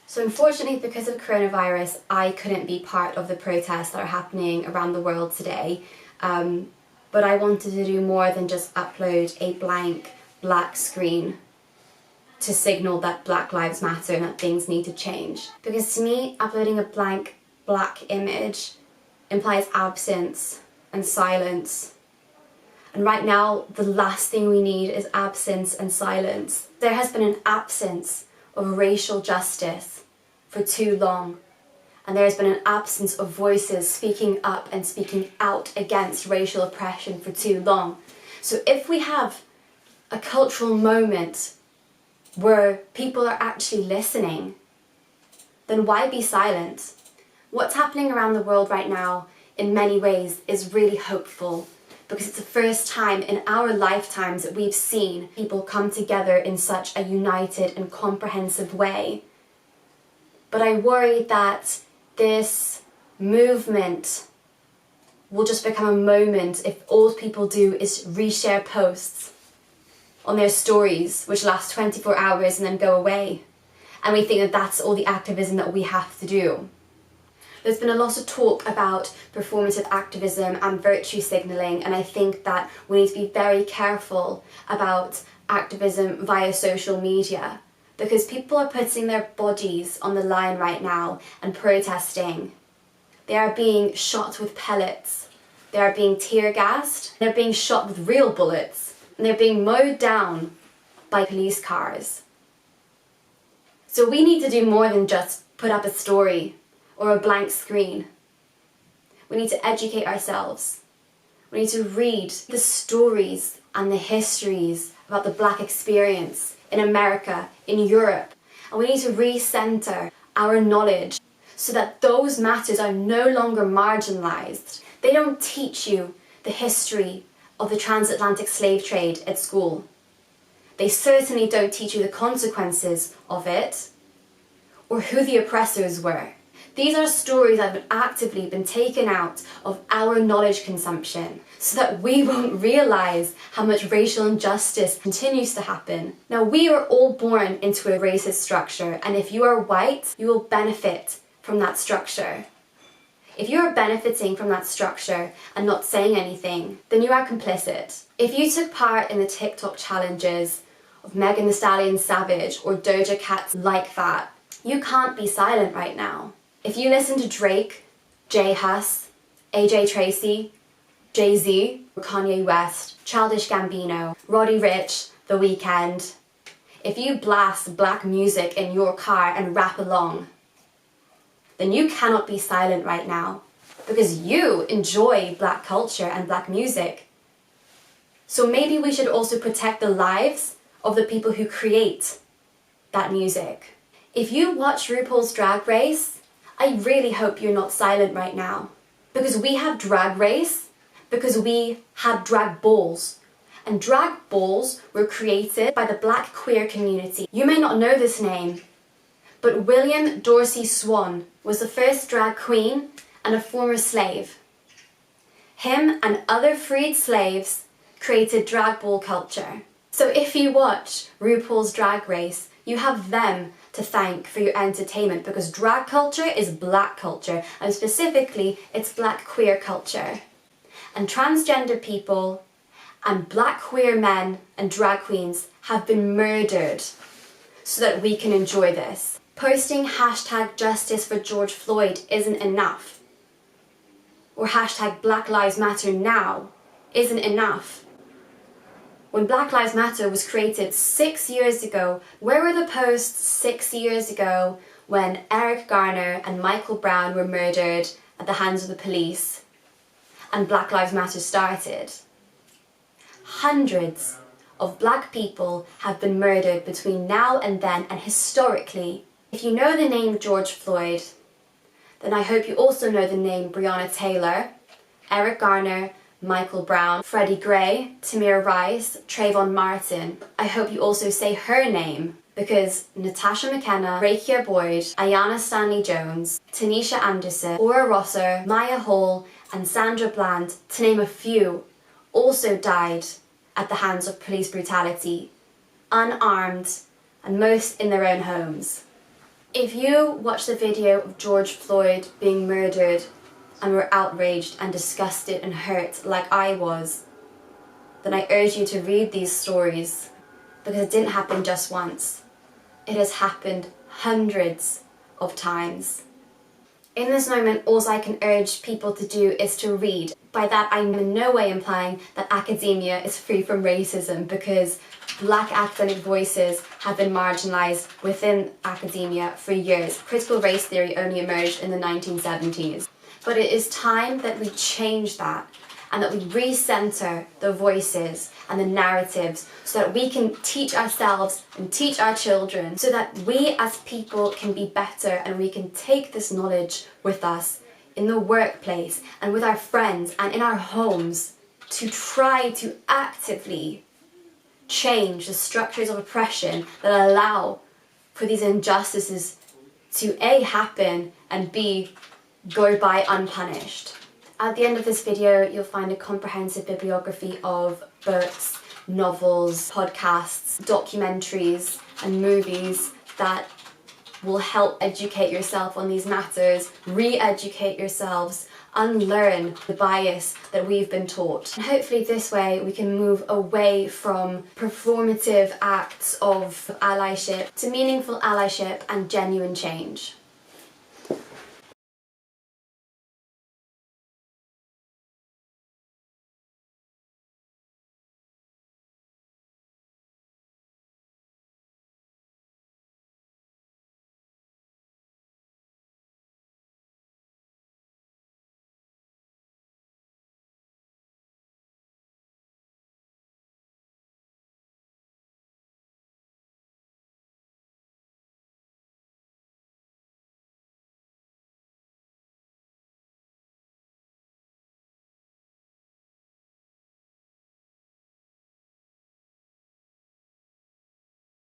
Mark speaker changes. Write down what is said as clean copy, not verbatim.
Speaker 1: So unfortunately, because of coronavirus, I couldn't be part of the protests that are happening around the world today. But I wanted to do more than just upload a blank black screen to signal that Black Lives Matter and that things need to change. Because to me, uploading a blank black image implies absence and silence. And right now, the last thing we need is absence and silence. There has been an absence of racial justice for too long. And there has been an absence of voices speaking up and speaking out against racial oppression for too long. So if we have a cultural moment where people are actually listening, then why be silent? What's happening around the world right now, in many ways, is really hopeful, because it's the first time in our lifetimes that we've seen people come together in such a united and comprehensive way. But I worry that this movement will just become a moment if all people do is reshare posts on their stories, which last 24 hours and then go away. And we think that that's all the activism that we have to do. There's been a lot of talk about performative activism and virtue signalling, and I think that we need to be very careful about activism via social media, because people are putting their bodies on the line right now and protesting. They are being shot with pellets, they are being tear gassed, they're being shot with real bullets, and they're being mowed down by police cars. So we need to do more than just put up a story or a blank screen. We need to educate ourselves. We need to read the stories and the histories about the Black experience in America, in Europe. And we need to recenter our knowledge so that those matters are no longer marginalised. They don't teach you the history of the transatlantic slave trade at school. They certainly don't teach you the consequences of it or who the oppressors were. These are stories that have actively been taken out of our knowledge consumption so that we won't realise how much racial injustice continues to happen. Now, we are all born into a racist structure, and if you are white, you will benefit from that structure. If you are benefiting from that structure and not saying anything, then you are complicit. If you took part in the TikTok challenges of Megan Thee Stallion Savage or Doja Cat's Like That, you can't be silent right now. If you listen to Drake, J Hus, AJ Tracy, Jay-Z, Kanye West, Childish Gambino, Roddy Ricch, The Weeknd, if you blast black music in your car and rap along, then you cannot be silent right now because you enjoy black culture and black music. So maybe we should also protect the lives of the people who create that music. If you watch RuPaul's Drag Race, I really hope you're not silent right now. Because we have Drag Race, because we had drag balls. And drag balls were created by the black queer community. You may not know this name, but William Dorsey Swan was the first drag queen and a former slave. Him and other freed slaves created drag ball culture. So if you watch RuPaul's Drag Race, you have them to thank for your entertainment, because drag culture is black culture, and specifically it's black queer culture. And transgender people and black queer men and drag queens have been murdered so that we can enjoy this. Posting hashtag justice for George Floyd isn't enough. Or hashtag Black Lives Matter now isn't enough. When Black Lives Matter was created 6 years ago, where were the posts 6 years ago when Eric Garner and Michael Brown were murdered at the hands of the police and Black Lives Matter started? Hundreds of black people have been murdered between now and then, and historically. If you know the name George Floyd, then I hope you also know the name Breonna Taylor, Eric Garner, Michael Brown, Freddie Gray, Tamir Rice, Trayvon Martin. I hope you also say her name, because Natasha McKenna, Rakia Boyd, Ayanna Stanley Jones, Tanisha Anderson, Ora Rosser, Maya Hall, and Sandra Bland, to name a few, also died at the hands of police brutality, unarmed, and most in their own homes. If you watch the video of George Floyd being murdered and were outraged and disgusted and hurt like I was, then I urge you to read these stories, because it didn't happen just once. It has happened hundreds of times. In this moment, all I can urge people to do is to read. By that, I'm in no way implying that academia is free from racism, because Black academic voices have been marginalised within academia for years. Critical race theory only emerged in the 1970s. But it is time that we change that, and that we recenter the voices and the narratives, so that we can teach ourselves and teach our children, so that we as people can be better, and we can take this knowledge with us in the workplace and with our friends and in our homes to try to actively change the structures of oppression that allow for these injustices to A, happen, and B, go by unpunished. At the end of this video, you'll find a comprehensive bibliography of books, novels, podcasts, documentaries, and movies that will help educate yourself on these matters, re-educate yourselves, unlearn the bias that we've been taught. And hopefully this way we can move away from performative acts of allyship to meaningful allyship and genuine change.